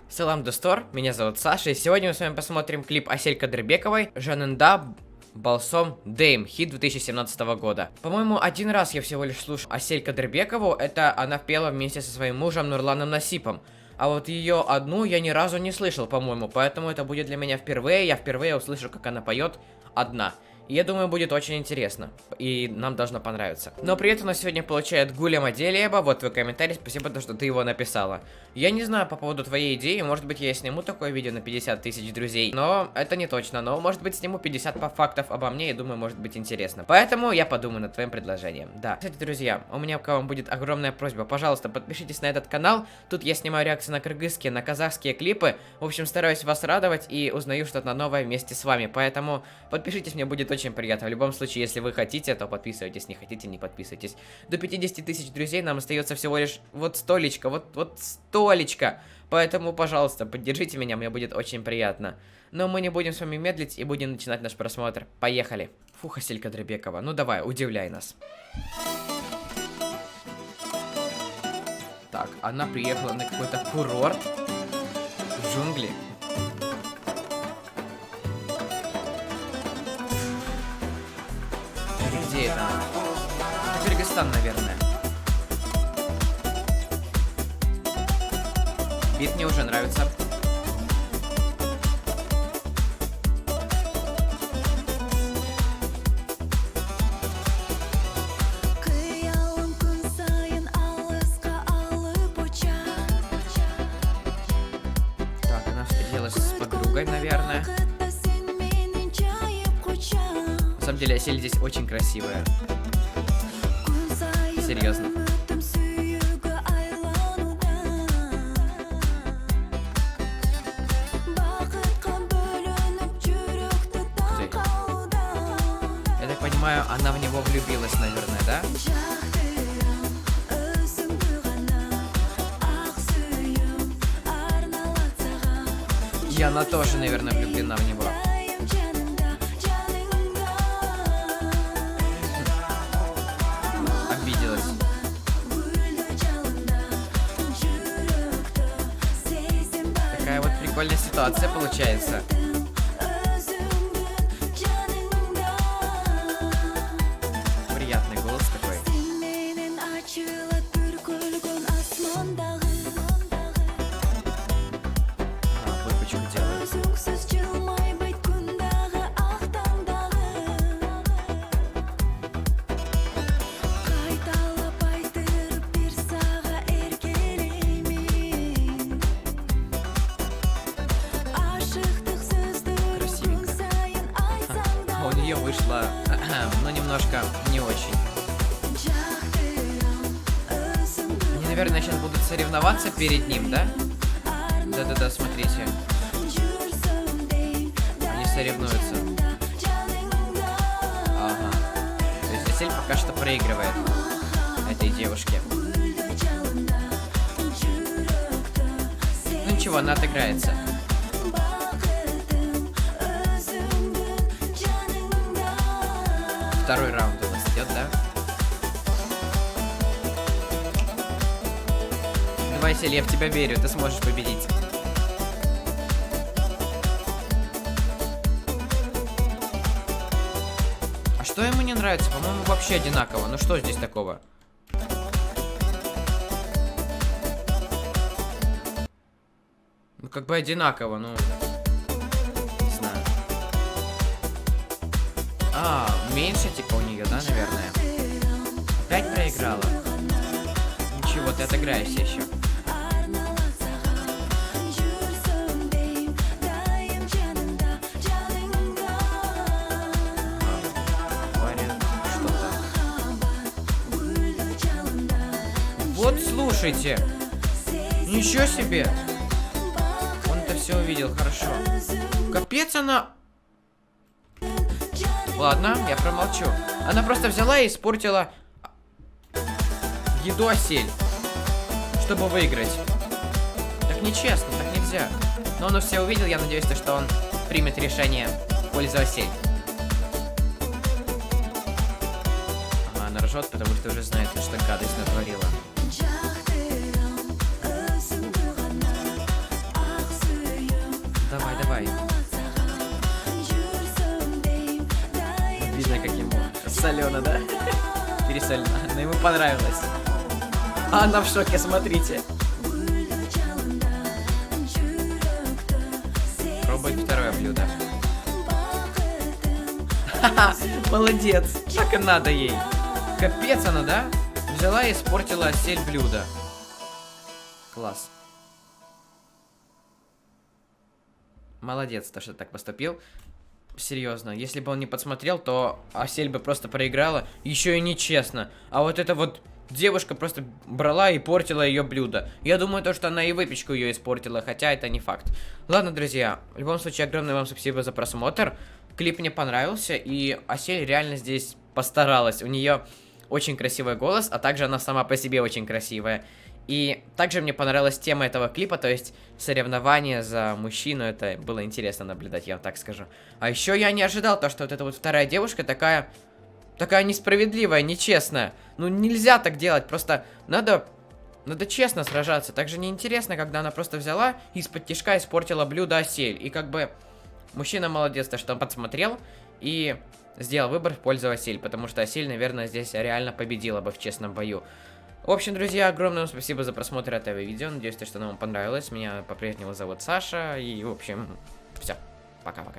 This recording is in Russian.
Салам Достор, меня зовут Саша, и сегодня мы с вами посмотрим клип Асель Кадырбековой «Жанында Балсом Дейм», хит 2017 года. По-моему, один раз я всего лишь слушал Асель Кадырбекову, это она пела вместе со своим мужем Нурланом Насипом. А вот ее одну я ни разу не слышал, по-моему, поэтому это будет для меня впервые, я впервые услышу, как она поет одна. И я думаю, будет очень интересно, и нам должно понравиться. Но привет у нас сегодня получает Гуля Маделиеба, вот твой комментарий, спасибо, что ты его написала. Я не знаю по поводу твоей идеи, может быть я сниму такое видео на 50 тысяч друзей, но это не точно, но может быть сниму 50 фактов обо мне и думаю, может быть интересно. Поэтому я подумаю над твоим предложением, да. Кстати, друзья, у меня к вам будет огромная просьба, пожалуйста, подпишитесь на этот канал, тут я снимаю реакции на кыргызские, на казахские клипы, в общем, стараюсь вас радовать и узнаю что-то новое вместе с вами, поэтому подпишитесь, мне будет очень приятно. В любом случае, если вы хотите, то подписывайтесь, не хотите, не подписывайтесь. До 50 тысяч друзей нам остается всего лишь вот столечко, вот столечко. Поэтому, пожалуйста, поддержите меня, мне будет очень приятно. Но мы не будем с вами медлить и будем начинать наш просмотр. Поехали. Фух, Асель Кадырбекова, ну давай, удивляй нас. Так, она приехала на какой-то курорт в джунгли. Где это? Это Кыргызстан, наверное. Бит мне уже нравится. Так, она встретилась с подругой, наверное. На самом деле, Асель здесь очень красивая. Серьезно. Я так понимаю, она в него влюбилась, наверное, да? И она тоже, наверное, влюблена в него. Такая вот прикольная ситуация получается. Приятный голос такой. Выпучку делает. У нее вышло, но немножко не очень. Они, наверное, сейчас будут соревноваться перед ним, да? Да-да-да, смотрите. Они соревнуются. Ага. То есть Асель пока что проигрывает этой девушке. Ну ничего, она отыграется. Второй раунд у нас идет, да? Давай, Асель, я в тебя верю, ты сможешь победить. А что ему не нравится? По-моему, вообще одинаково. Ну что здесь такого? Ну как бы одинаково, ну... Не знаю. А, меньше типа у нее, да, наверное? Опять проиграла. Ничего, ты отыграешься еще. Вот слушайте. Ничего себе. Он это все увидел, хорошо. Капец она. Ладно, я промолчу. Она просто взяла и испортила еду Асель, чтобы выиграть. Так нечестно, так нельзя. Но он все увидел, я надеюсь, что он примет решение в пользу Асель. Ага, она ржет, потому что уже знает, что гадость натворила. давай. Видно, как ему солено, да? Пересолено. Но ему понравилось. А она в шоке, смотрите. Пробует второе блюдо. Ха-ха, молодец. Так и надо ей. Капец она, да? Взяла и испортила Асель блюдо. Класс. Молодец, то, что так поступил. Серьезно, если бы он не подсмотрел, то Асель бы просто проиграла. Еще и нечестно. А вот эта вот девушка просто брала и портила ее блюдо. Я думаю, то, что она и выпечку ее испортила, хотя это не факт. Ладно, друзья, в любом случае, огромное вам спасибо за просмотр. Клип мне понравился, и Асель реально здесь постаралась. У нее очень красивый голос, а также она сама по себе очень красивая. И также мне понравилась тема этого клипа, то есть соревнования за мужчину, это было интересно наблюдать, я вам так скажу. А еще я не ожидал то, что вот эта вот вторая девушка такая несправедливая, нечестная. Ну нельзя так делать, просто надо честно сражаться. Также неинтересно, когда она просто взяла и из-под тишка испортила блюдо Асель. И как бы мужчина молодец, то что он подсмотрел и сделал выбор в пользу Асель, потому что Асель, наверное, здесь реально победила бы в честном бою. В общем, друзья, огромное вам спасибо за просмотр этого видео. Надеюсь, что оно вам понравилось. Меня по-прежнему зовут Саша. И, в общем, все. Пока-пока.